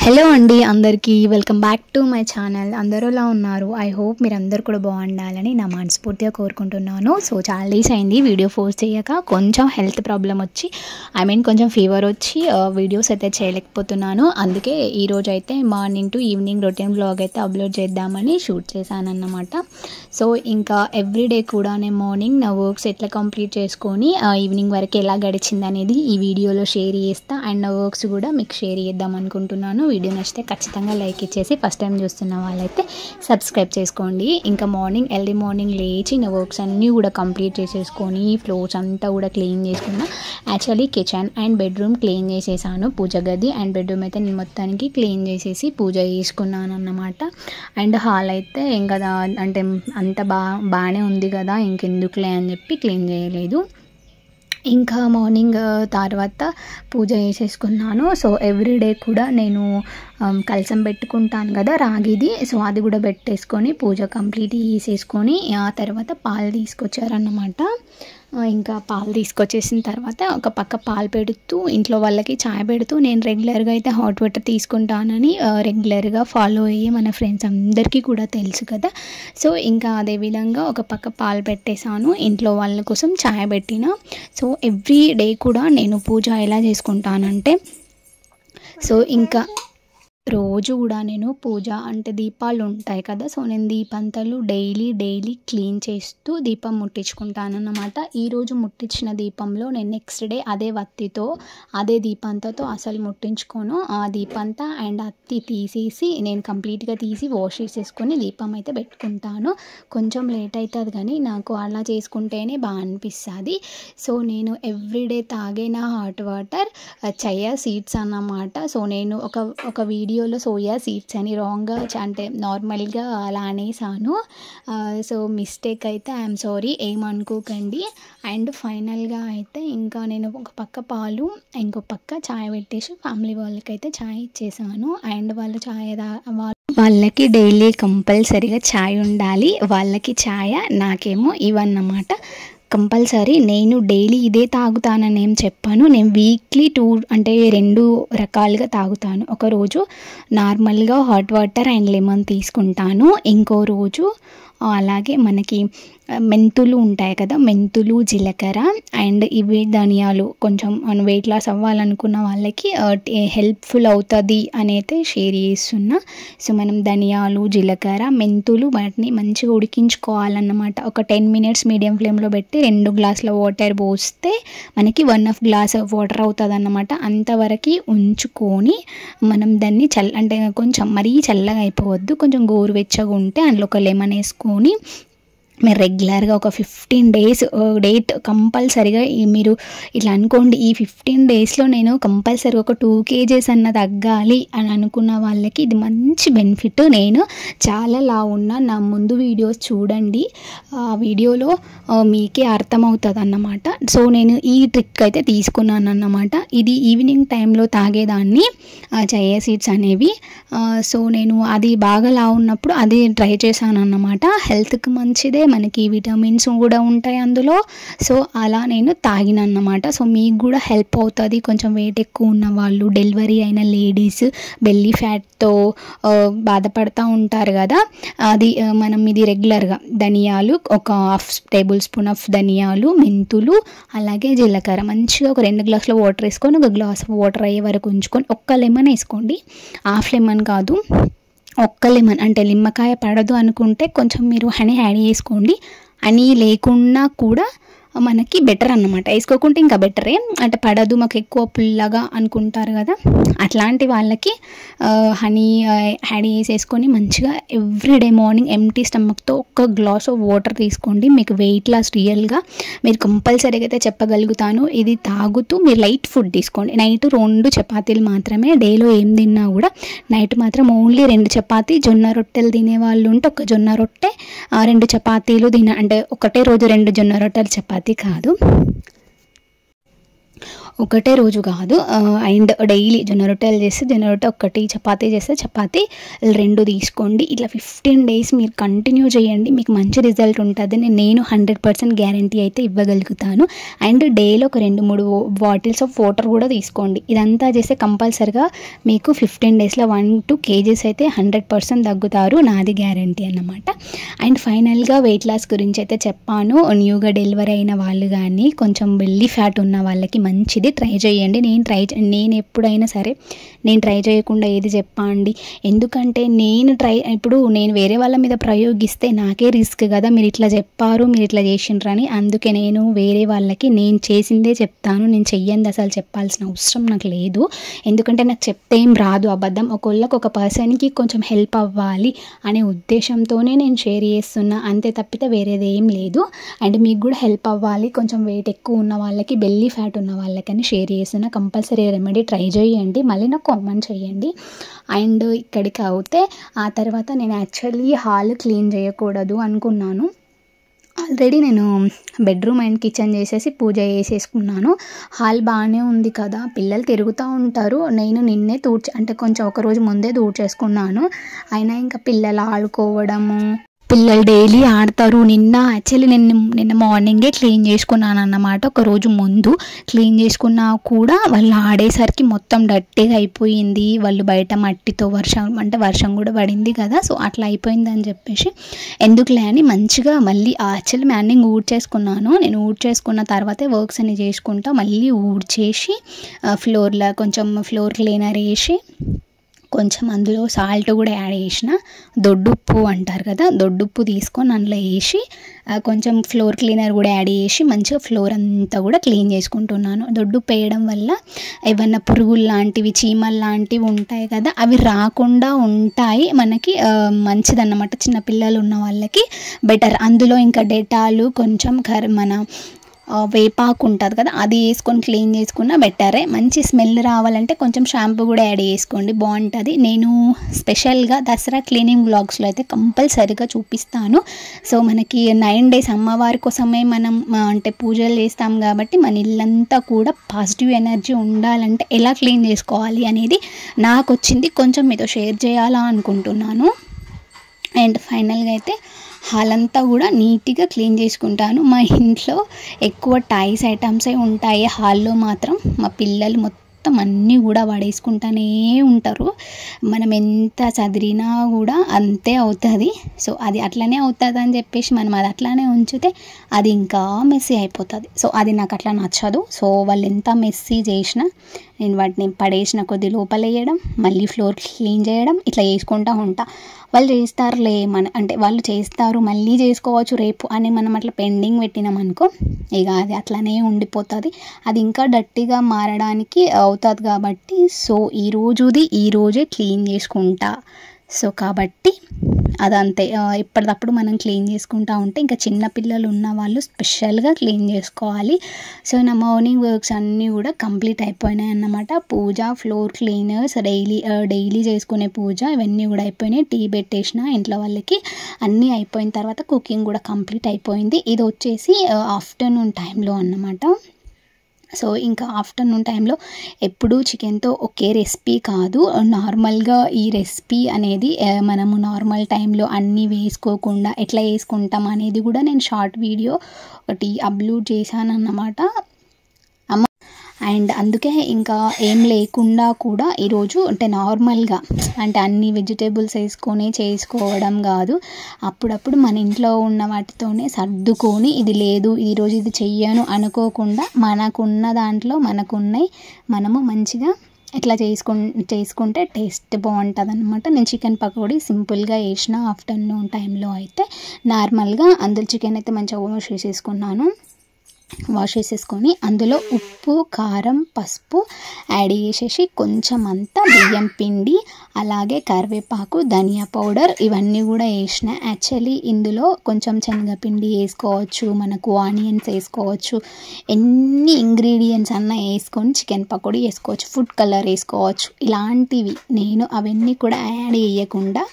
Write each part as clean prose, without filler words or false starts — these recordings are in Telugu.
హలో అండి అందరికీ welcome back to my channel. అందరూ ఎలా ఉన్నారు? ఐ హోప్ మీరు అందరు కూడా బాగుండాలని నా మనస్ఫూర్తిగా కోరుకుంటున్నాను. సో చాలా డేస్ అయింది వీడియో పోస్ట్ చేయక. కొంచెం హెల్త్ ప్రాబ్లం వచ్చి కొంచెం ఫీవర్ వచ్చి వీడియోస్ అయితే చేయలేకపోతున్నాను. అందుకే ఈరోజు అయితే morning to evening routine blog అయితే అప్లోడ్ చేద్దామని షూట్ చేశాను అన్నమాట. సో ఇంకా ఎవ్రీడే కూడా నేను మార్నింగ్ నా వర్క్స్ ఎట్లా కంప్లీట్ చేసుకొని ఈవినింగ్ వరకు ఎలా గడిచింది అనేది ఈ వీడియోలో షేర్ చేస్తా. అండ్ నా వర్క్స్ కూడా మీకు షేర్ చేద్దాం అనుకుంటున్నాను. వీడియో నచ్చితే ఖచ్చితంగా లైక్ ఇచ్చేసి ఫస్ట్ టైం చూస్తున్న వాళ్ళైతే సబ్స్క్రైబ్ చేసుకోండి. ఇంకా ఎర్లీ మార్నింగ్ లేచి నా వర్క్స్ అన్నీ కూడా కంప్లీట్ చేసేసుకొని ఫ్లోర్స్ అంతా కూడా క్లీన్ చేసుకున్నా. Actually kitchen and bedroom clean చేసేసాను. పూజ గది అండ్ బెడ్రూమ్ అయితే నేను మొత్తానికి క్లీన్ చేసేసి పూజ చేసుకున్నాను అన్నమాట. అండ్ హాల్ అయితే ఇంకా అంటే అంత బాగానే ఉంది కదా, ఇంకెందుకులే అని చెప్పి క్లీన్ చేయలేదు. ఇంకా మార్నింగ్ తర్వాత పూజ చేసేసుకున్నాను. సో ఎవ్రీడే కూడా నేను కలసం పెట్టుకుంటాను కదా రాగిది, సో అది కూడా పెట్టేసుకొని పూజ కంప్లీట్ చేసేసుకొని ఆ తర్వాత పాలు తీసుకొచ్చారన్నమాట. ఇంకా పాలు తీసుకొచ్చేసిన తర్వాత ఒక పక్క పాలు పెడుతూ ఇంట్లో వాళ్ళకి చాయ్ పెడుతూ నేను రెగ్యులర్గా అయితే హాట్ వాటర్ తీసుకుంటానని రెగ్యులర్గా ఫాలో అయ్యి మన ఫ్రెండ్స్ అందరికీ కూడా తెలుసు కదా. సో ఇంకా అదేవిధంగా ఒక పక్క పాలు పెట్టేశాను, ఇంట్లో వాళ్ళ కోసం చాయ్ పెట్టిన. సో ఎవ్రీ డే కూడా నేను పూజ ఎలా చేసుకుంటానంటే, సో ఇంకా రోజు కూడా నేను పూజ అంటే దీపాలు ఉంటాయి కదా, సో నేను దీపంతలు డైలీ క్లీన్ చేస్తూ దీపం ముట్టించుకుంటానన్నమాట. ఈరోజు ముట్టించిన దీపంలో నేను నెక్స్ట్ డే అదే వత్తితో అదే దీపంతతో అసలు ముట్టించుకోను. ఆ దీపంతా అండ్ అత్తి తీసేసి నేను కంప్లీట్గా తీసి వాష్ చేసేసుకొని దీపం అయితే పెట్టుకుంటాను. కొంచెం లేట్ అవుతుంది కానీ నాకు అలా చేసుకుంటేనే బాగా అనిపిస్తుంది. సో నేను ఎవ్రీడే తాగే నా హాట్ వాటర్ చయా సీడ్స్ అన్నమాట. సో నేను ఒక వీడియోలో సోయా సీడ్స్ అని రాంగ్గా అంటే నార్మల్గా అలా అనేసాను. సో మిస్టేక్ అయితే ఐఎమ్ సారీ, ఏమనుకోకండి. అండ్ ఫైనల్గా అయితే ఇంకా నేను ఒక పక్క పాలు ఇంకో పక్క చాయ్ పెట్టేసి ఫ్యామిలీ వాళ్ళకైతే చాయ్ ఇచ్చేసాను. అండ్ వాళ్ళు వాళ్ళకి డైలీ కంపల్సరీగా చాయ్ ఉండాలి. వాళ్ళకి చాయ్, నాకేమో ఇవన్నమాట కంపల్సరీ. నేను డైలీ ఇదే తాగుతానని ఏం చెప్పాను, నేను వీక్లీ 2 రకాలుగా తాగుతాను. ఒక రోజు నార్మల్గా హాట్ వాటర్ అండ్ లెమన్ తీసుకుంటాను, ఇంకో రోజు అలాగే మనకి మెంతులు ఉంటాయి కదా, మెంతులు జీలకర్ర అండ్ ఇవి ధనియాలు, కొంచెం మనం వెయిట్ లాస్ అవ్వాలనుకున్న వాళ్ళకి హెల్ప్ఫుల్ అవుతుంది అని అయితే షేర్ చేస్తున్నా. సో మనం ధనియాలు జీలకర్ర మెంతులు వాటిని మంచిగా ఉడికించుకోవాలన్నమాట. ఒక 10 minutes మీడియం ఫ్లేమ్లో పెట్టి 2 గ్లాసుల వాటర్ పోస్తే మనకి 1.5 గ్లాస్ వాటర్ అవుతుంది అన్నమాట. అంతవరకు ఉంచుకొని మనం దాన్ని అంటే కొంచెం మరీ చల్లగా అయిపోవద్దు, కొంచెం గోరువెచ్చగా ఉంటే అందులో ఒక లెమన్ వేసుకొని మీరు రెగ్యులర్గా ఒక 15 days డేట్ కంపల్సరీగా మీరు ఇట్లా అనుకోండి, ఈ 15 daysలో నేను కంపల్సరీగా ఒక 2 kgs అన్న తగ్గాలి అని అనుకున్న వాళ్ళకి ఇది మంచి బెనిఫిట్. నేను చాలా లావు ఉన్నా, నా ముందు వీడియోస్ చూడండి, ఆ వీడియోలో మీకే అర్థమవుతుంది అన్నమాట. సో నేను ఈ ట్రిక్ అయితే తీసుకున్నాను అన్నమాట. ఇది ఈవినింగ్ టైంలో తాగేదాన్ని చయా సీడ్స్ అనేవి. సో నేను అది బాగా లావు ఉన్నప్పుడు అది ట్రై చేశాను అన్నమాట. హెల్త్కి మంచిదే, మనకి విటమిన్స్ కూడా ఉంటాయి అందులో. సో అలా నేను తాగిన అన్నమాట. సో మీకు కూడా హెల్ప్ అవుతుంది. కొంచెం వెయిట్ ఎక్కువ ఉన్న వాళ్ళు, డెలివరీ అయిన లేడీస్, బెల్లీ ఫ్యాట్తో బాధపడుతూ ఉంటారు కదా, అది మనం ఇది రెగ్యులర్గా ధనియాలు ఒక 1/2 tablespoon ఆఫ్ ధనియాలు, మెంతులు అలాగే జీలకర్ర మంచిగా ఒక 2 గ్లాసుల వాటర్ వేసుకొని ఒక గ్లాస్ వాటర్ అయ్యే వరకు ఉంచుకొని ఒక్క లెమన్ వేసుకోండి, హాఫ్ లెమన్ కాదు ఒక్క లెమన్. అంటే నిమ్మకాయ పడదు అనుకుంటే కొంచెం మీరు హనీ యాడ్ చేసుకోండి. హనీ లేకున్నా కూడా మనకి బెటర్ అన్నమాట, వేసుకోకుంటే ఇంకా బెటరే. అంటే పడదు మాకు ఎక్కువ పుల్లగా అనుకుంటారు కదా, అట్లాంటి వాళ్ళకి హనీ యాడ్ చేసేసుకొని మంచిగా ఎవ్రీడే మార్నింగ్ ఎంటీ స్టమక్తో ఒక గ్లాస్ ఆఫ్ వాటర్ తీసుకోండి. మీకు వెయిట్ లాస్ రియల్గా మీరు కంపల్సరీగా అయితే చెప్పగలుగుతాను. ఇది తాగుతూ మీరు లైట్ ఫుడ్ తీసుకోండి. నైట్ 2 చపాతీలు మాత్రమే, డేలో ఏం తిన్నా కూడా నైట్ మాత్రం ఓన్లీ 2 చపాతీ. జొన్న రొట్టెలు తినే వాళ్ళు ఉంటే ఒక జొన్న రొట్టె 2 చపాతీలు అంటే ఒకటే రోజు 2 జొన్న రొట్టెలు చపాతీ కాదు, ఒకటే రోజు కాదు. అండ్ డైలీ జొన్న రొట్టెలు చేస్తే జొన్న రొట్టె ఒకటి, చపాతీ చేస్తే చపాతీ 2 తీసుకోండి. ఇట్లా 15 days మీరు కంటిన్యూ చేయండి, మీకు మంచి రిజల్ట్ ఉంటుందని నేను 100% గ్యారంటీ అయితే ఇవ్వగలుగుతాను. అండ్ డేలో ఒక 2-3 బాటిల్స్ ఆఫ్ వాటర్ కూడా తీసుకోండి. ఇదంతా చేస్తే కంపల్సరిగా మీకు 15 daysలో 1-2 kgs అయితే 100% తగ్గుతారు, నాది గ్యారంటీ అన్నమాట. అండ్ ఫైనల్గా వెయిట్ లాస్ గురించి అయితే చెప్పాను. న్యూగా డెలివరీ అయిన వాళ్ళు కానీ కొంచెం బెల్లీ ఫ్యాట్ ఉన్న వాళ్ళకి మంచిది, ట్రై చేయండి. నేను ఎప్పుడైనా సరే నేను ట్రై చేయకుండా ఏది చెప్పండి, ఎందుకంటే ఇప్పుడు నేను వేరే వాళ్ళ మీద ప్రయోగిస్తే నాకే రిస్క్ కదా. మీరు ఇట్లా చెప్పారు, మీరు ఇట్లా చేసిండ్రని, అందుకే నేను వేరే వాళ్ళకి నేను చేసిందే చెప్తాను, నేను చెయ్యంది అసలు చెప్పాల్సిన అవసరం నాకు లేదు. ఎందుకంటే నాకు చెప్తే ఏం రాదు అబద్ధం. ఒక పర్సన్కి కొంచెం హెల్ప్ అవ్వాలి అనే ఉద్దేశంతోనే నేను షేర్ చేస్తున్నా, అంతే తప్పితే వేరేది ఏం లేదు. అండ్ మీకు కూడా హెల్ప్ అవ్వాలి, కొంచెం వెయిట్ ఎక్కువ ఉన్న వాళ్ళకి, బెల్లీ ఫ్యాట్ ఉన్న వాళ్ళకని షేర్ చేస్తున్నా. కంపల్సరీ రెమెడీ ట్రై చేయండి, మళ్ళీ నాకు కామెంట్ చేయండి. అండ్ ఇక్కడికి అవుతే ఆ తర్వాత నేను యాక్చువల్లీ హాల్ క్లీన్ చేయకూడదు అనుకున్నాను. ఆల్రెడీ నేను బెడ్రూమ్ అండ్ కిచెన్ చేసేసి పూజ చేసేసుకున్నాను. హాల్ బాగానే ఉంది కదా, పిల్లలు తిరుగుతూ ఉంటారు. నేను నిన్నే అంటే కొంచెం ఒకరోజు ముందే చేసుకున్నాను. అయినా ఇంకా పిల్లలు ఆడుకోవడము, పిల్లలు డైలీ ఆడతారు. నిన్న మార్నింగే క్లీన్ చేసుకున్నాను అన్నమాట. ఒకరోజు ముందు క్లీన్ చేసుకున్నా కూడా వాళ్ళు ఆడేసరికి మొత్తం డట్టిగా అయిపోయింది. వాళ్ళు బయట మట్టితో వర్షం కూడా పడింది కదా, సో అట్లా అయిపోయిందని చెప్పేసి ఎందుకులే అని మంచిగా మళ్ళీ యాక్చువల్లీ మార్నింగ్ ఊడ్చేసుకున్నాను. నేను ఊడ్చేసుకున్న తర్వాతే వర్క్స్ అన్ని చేసుకుంటా మళ్ళీ ఊడ్చేసి ఫ్లోర్లో కొంచెం ఫ్లోర్ క్లీనర్ వేసి కొంచెం అందులో సాల్ట్ కూడా యాడ్ చేసిన, దొడ్డుప్పు అంటారు కదా, దొడ్డుప్పు తీసుకొని అందులో వేసి కొంచెం ఫ్లోర్ క్లీనర్ కూడా యాడ్ చేసి మంచిగా ఫ్లోర్ అంతా కూడా క్లీన్ చేసుకుంటున్నాను. దొడ్డుప్పు వేయడం వల్ల ఏమన్నా పురుగులు లాంటివి, చీమలు లాంటివి ఉంటాయి కదా, అవి రాకుండా ఉంటాయి. మనకి మంచిదన్నమాట, చిన్నపిల్లలు ఉన్న వాళ్ళకి బెటర్. అందులో ఇంకా డెటాలు కొంచెం మన వేపాకు ఉంటుంది కదా, అది వేసుకొని క్లీన్ చేసుకున్న బెటరే. మంచి స్మెల్ రావాలంటే కొంచెం షాంపూ కూడా యాడ్ చేసుకోండి, బాగుంటుంది. నేను స్పెషల్గా దసరా క్లీనింగ్ వ్లాగ్స్లో అయితే కంపల్సరీగా చూపిస్తాను. సో మనకి 9 days అమ్మవారి కోసమే మనం అంటే పూజలు చేస్తాం కాబట్టి మన ఇల్లంతా కూడా పాజిటివ్ ఎనర్జీ ఉండాలంటే ఎలా క్లీన్ చేసుకోవాలి అనేది నాకు వచ్చింది, కొంచెం మీతో షేర్ చేయాలా అనుకుంటున్నాను. అండ్ ఫైనల్గా అయితే హాల్ అంతా కూడా నీట్గా క్లీన్ చేసుకుంటాను. మా ఇంట్లో ఎక్కువ టాయ్స్ ఐటమ్సే ఉంటాయి, హాల్లో మాత్రం మా పిల్లలు మొత్తం అన్నీ కూడా పడేసుకుంటూనే ఉంటారు. మనం ఎంత చదిరినా కూడా అంతే అవుతుంది. సో అది అట్లనే అవుతుంది అని చెప్పేసి మనం అది అట్లానే ఉంచితే అది ఇంకా మెస్సీ అయిపోతుంది. సో అది నాకు అట్లా నచ్చదు. సో వాళ్ళు ఎంత మెస్సీ చేసినా నేను వాటిని పడేసిన కొద్ది లోపల వేయడం, మళ్ళీ ఫ్లోర్ క్లీన్ చేయడం, ఇట్లా చేసుకుంటూ ఉంటా. వాళ్ళు చేస్తారులే అంటే వాళ్ళు చేస్తారు, మళ్ళీ చేసుకోవచ్చు రేపు అని మనం అట్లా పెండింగ్ పెట్టినాం అనుకో, ఇక అది అట్లనే ఉండిపోతుంది. అది ఇంకా డట్టిగా మారడానికి అవుతుంది కాబట్టి సో ఈ రోజే క్లీన్ చేసుకుంటా. సో కాబట్టి అదంతే, ఎప్పటికప్పుడు మనం క్లీన్ చేసుకుంటూ ఉంటే ఇంకా చిన్నపిల్లలు ఉన్న వాళ్ళు స్పెషల్గా క్లీన్ చేసుకోవాలి. సో నా మార్నింగ్ వర్క్స్ అన్నీ కూడా కంప్లీట్ అయిపోయినాయి అన్నమాట. పూజ, ఫ్లోర్ క్లీనర్స్, డైలీ చేసుకునే పూజ ఇవన్నీ కూడా అయిపోయినాయి. టీ పెట్టేసిన ఇంట్లో వాళ్ళకి, అన్నీ అయిపోయిన తర్వాత కుకింగ్ కూడా కంప్లీట్ అయిపోయింది. ఇది వచ్చేసి ఆఫ్టర్నూన్ టైంలో అన్నమాట. సో ఇంకా ఆఫ్టర్నూన్ టైంలో ఎప్పుడూ చికెన్తో ఒకే రెసిపీ కాదు, నార్మల్గా ఈ రెసిపీ అనేది మనము నార్మల్ టైంలో అన్నీ వేసుకోకుండా ఎట్లా వేసుకుంటాం అనేది కూడా నేను షార్ట్ వీడియో ఒకటి అప్లోడ్ చేశాను అన్నమాట. అండ్ అందుకే ఇంకా ఏం లేకుండా కూడా ఈరోజు అంటే నార్మల్గా అంటే అన్ని వెజిటేబుల్స్ వేసుకొని చేసుకోవడం కాదు, అప్పుడప్పుడు మన ఇంట్లో ఉన్న వాటితోనే సర్దుకొని ఇది లేదు ఈరోజు ఇది చెయ్యను అనుకోకుండా మనకున్న దాంట్లో మనకున్నవి మనము మంచిగా ఇట్లా చేసుకుంటే టేస్ట్ బాగుంటుంది అనమాట. నేను చికెన్ పకోడీ సింపుల్గా వేసిన ఆఫ్టర్నూన్ టైంలో అయితే నార్మల్గా అందులో చికెన్ అయితే మంచిగా వాష్ చేసేసుకొని అందులో ఉప్పు, కారం, పసుపు యాడ్ చేసేసి కొంచెం అంతా బియ్యం పిండి, అలాగే కరివేపాకు, ధనియా పౌడర్ ఇవన్నీ కూడా వేసిన. యాక్చువల్లీ ఇందులో కొంచెం శనగపిండి వేసుకోవచ్చు, మనకు ఆనియన్స్ వేసుకోవచ్చు, ఎన్ని ఇంగ్రీడియంట్స్ అన్నా వేసుకొని చికెన్ పకోడీ వేసుకోవచ్చు, ఫుడ్ కలర్ వేసుకోవచ్చు, ఇలాంటివి నేను అవన్నీ కూడా యాడ్ చేయకుండా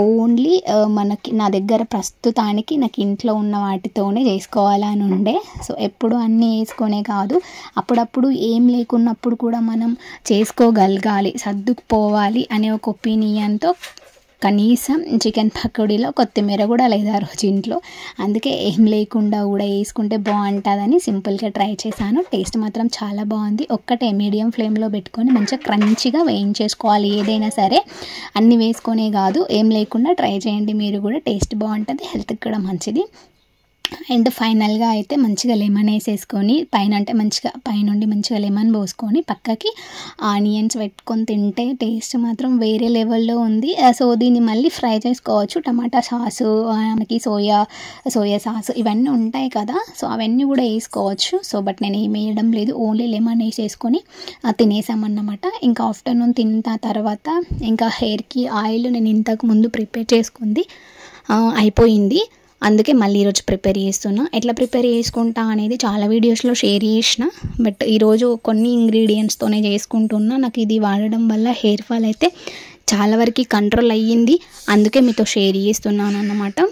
ఓన్లీ మనకి నా దగ్గర ప్రస్తుతానికి నాకు ఇంట్లో ఉన్న వాటితోనే చేసుకోవాలని ఉండే. సో ఎప్పుడు అన్నీ వేసుకొనే కాదు, అప్పుడప్పుడు ఏం లేకున్నప్పుడు కూడా మనం చేసుకోగలగాలి, సర్దుకుపోవాలి అనే ఒక ఒపీనియన్తో కనీసం చికెన్ పకోడీలో కొత్తిమీర కూడా లేదు ఆ రోజు ఇంట్లో. అందుకే ఏం లేకుండా కూడా వేసుకుంటే బాగుంటుందని సింపుల్గా ట్రై చేశాను. టేస్ట్ మాత్రం చాలా బాగుంది. ఒక్కటే మీడియం ఫ్లేమ్లో పెట్టుకొని మంచిగా క్రంచిగా వేయించేసుకోవాలి. ఏదైనా సరే అన్నీ వేసుకొనే కాదు, ఏం లేకుండా ట్రై చేయండి మీరు కూడా. టేస్ట్ బాగుంటుంది, హెల్త్కి కూడా మంచిది. అండ్ ఫైనల్గా అయితే మంచిగా లెమన్ వేసేసుకొని పైన, అంటే మంచిగా పైనుండి మంచిగా లెమన్ పోసుకొని పక్కకి ఆనియన్స్ పెట్టుకొని తింటే టేస్ట్ మాత్రం వేరే లెవెల్లో ఉంది. సో దీన్ని మళ్ళీ ఫ్రై చేసుకోవచ్చు. టమాటా సాసు, మనకి సోయా సాస్ ఇవన్నీ ఉంటాయి కదా, సో అవన్నీ కూడా వేసుకోవచ్చు. సో బట్ నేను ఏం వేయడం లేదు, ఓన్లీ లెమన్ వేసేసుకొని తినేసామన్నమాట. ఇంకా ఆఫ్టర్నూన్ తిన్న తర్వాత ఇంకా హెయిర్కి ఆయిల్ నేను ఇంతకు ముందు ప్రిపేర్ చేసుకుంది అయిపోయింది. అందుకే మళ్ళీ ఈరోజు ప్రిపేర్ చేస్తున్నా. ఎట్లా ప్రిపేర్ చేసుకుంటా అనేది చాలా వీడియోస్లో షేర్ చేసిన, బట్ ఈరోజు కొన్ని ఇంగ్రీడియంట్స్తోనే చేసుకుంటున్నా. నాకు ఇది వాడడం వల్ల హెయిర్ ఫాల్ అయితే చాలా వరకు కంట్రోల్ అయ్యింది, అందుకే మీతో షేర్ చేస్తున్నాను అన్నమాట.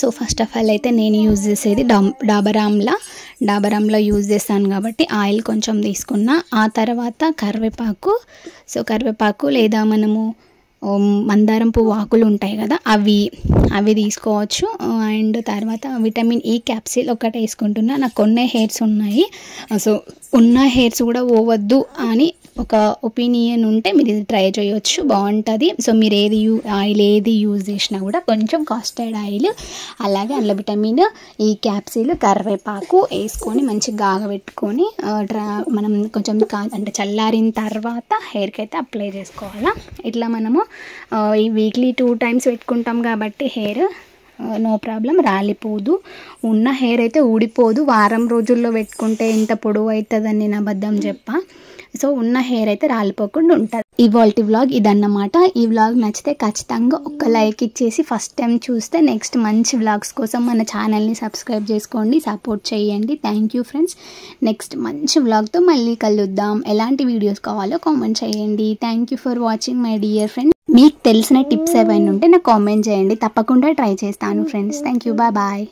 సో ఫస్ట్ ఆఫ్ ఆల్ అయితే నేను యూజ్ చేసేది డాబర్ ఆమ్లా యూజ్ చేస్తాను కాబట్టి ఆయిల్ కొంచెం తీసుకున్నా. ఆ తర్వాత కరివేపాకు లేదా మనము మందారం పువ్వు ఆకులు ఉంటాయి కదా, అవి తీసుకోవచ్చు. అండ్ తర్వాత విటమిన్ ఈ క్యాప్సిల్ ఒకటి వేసుకుంటున్నా. నాకు కొన్ని హెయిర్స్ ఉన్నాయి, సో ఉన్న హెయిర్స్ కూడా పోవద్దు అని ఒక ఒపీనియన్ ఉంటే మీరు ఇది ట్రై చేయొచ్చు, బాగుంటుంది. సో మీరు ఆయిల్ ఏది యూజ్ చేసినా కూడా కొంచెం కాస్టర్డ్ ఆయిల్, అలాగే అందులో విటమిన్ ఈ క్యాప్సిల్, కరివేపాకు వేసుకొని మంచిగా గాగబెట్టుకొని మనం కొంచెం అంటే చల్లారిన తర్వాత హెయిర్కి అయితే అప్లై చేసుకోవాలా. ఇట్లా మనము ఈ వీక్లీ 2 times పెట్టుకుంటాం కాబట్టి హెయిర్ నో ప్రాబ్లం, రాలిపోదు. ఉన్న హెయిర్ అయితే ఊడిపోదు. వారం రోజుల్లో పెట్టుకుంటే ఎంత పొడవు అవుతుందని నేను అబద్ధం చెప్పా. సో ఉన్న హెయిర్ అయితే రాలిపోకుండా ఉంటుంది. ఇవాల్టి వ్లాగ్ ఇదన్నమాట. ఈ వ్లాగ్ నచ్చితే ఖచ్చితంగా ఒక లైక్ ఇచ్చేసి ఫస్ట్ టైం చూస్తే నెక్స్ట్ మంచి వ్లాగ్స్ కోసం మన ఛానల్ని సబ్స్క్రైబ్ చేసుకోండి, సపోర్ట్ చేయండి. Thank you friends. నెక్స్ట్ మంచి వ్లాగ్తో మళ్ళీ కలుద్దాం. ఎలాంటి వీడియోస్ కావాలో కామెంట్ చేయండి. Thank you for watching my dear friends. మీకు తెలిసిన టిప్స్ ఏమైనా ఉంటే నాకు కామెంట్ చేయండి, తప్పకుండా ట్రై చేస్తాను ఫ్రెండ్స్. Thank you, bye.